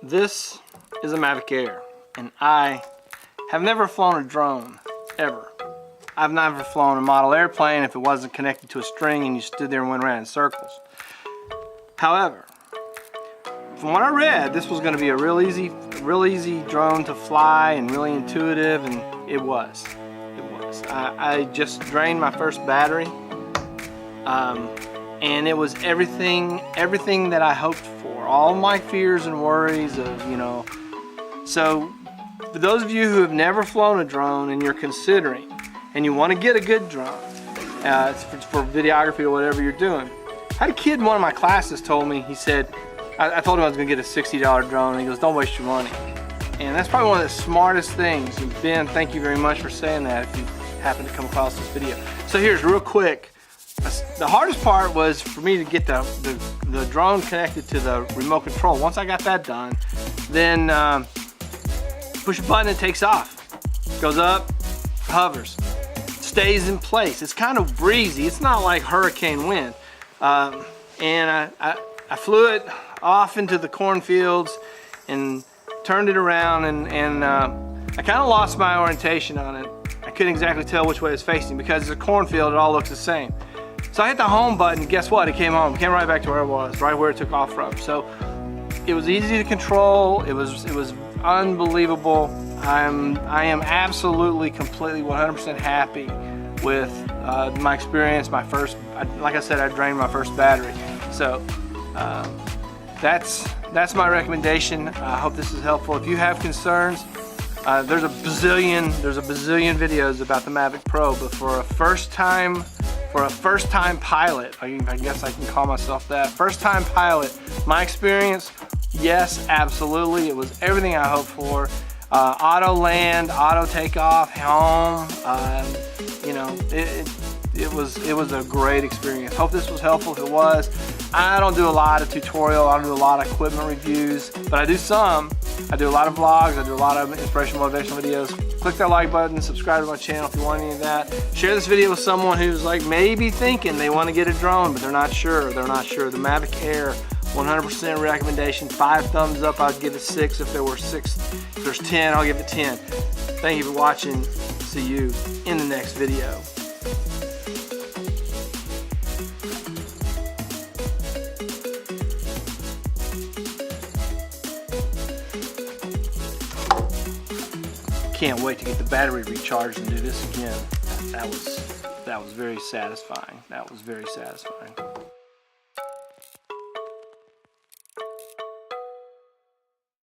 This is a Mavic Air, and I have never flown a drone, ever. I've never flown a model airplane if it wasn't connected to a string and you stood there and went around in circles. However, from what I read, this was going to be a real easy drone to fly and really intuitive, and it was. I just drained my first battery, and it was everything that I hoped for. All my fears and worries of, you know. So for those of you who have never flown a drone and you're considering, and you want to get a good drone, for videography or whatever you're doing. I had a kid in one of my classes told me, he said, I told him I was going to get a $60 drone, and he goes, don't waste your money. And that's probably one of the smartest things. And Ben, thank you very much for saying that if you happen to come across this video. So here's real quick. The hardest part was for me to get the drone connected to the remote control. Once I got that done, then push a button, it takes off. Goes up, hovers, stays in place. It's kind of breezy. It's not like hurricane wind. And I flew it off into the cornfields and turned it around, and I kind of lost my orientation on it. I couldn't exactly tell which way it's facing because it's a cornfield, it all looks the same. So I hit the home button, guess what? It came home. It came right back to where it was, right where it took off from. So it was easy to control. It was unbelievable. I am absolutely, completely, 100% happy with my experience. My first, like I said, I drained my first battery. So that's my recommendation. I hope this is helpful. If you have concerns, there's a bazillion videos about the Mavic Pro, but for a first time pilot, I guess I can call myself that, first time pilot, my experience, yes, absolutely, it was everything I hoped for. Auto land, auto takeoff, home, you know, it was a great experience. Hope this was helpful. If it was, I don't do a lot of tutorial, I don't do a lot of equipment reviews, but I do some. I do a lot of vlogs, I do a lot of inspirational, motivational videos. Click that like button, subscribe to my channel if you want any of that. Share this video with someone who's like maybe thinking they want to get a drone, but they're not sure. The Mavic Air, 100% recommendation. 5 thumbs up, I'd give it 6. If there's 10, I'll give it 10. Thank you for watching. See you in the next video. Can't wait to get the battery recharged and do this again. That was very satisfying. That was very satisfying.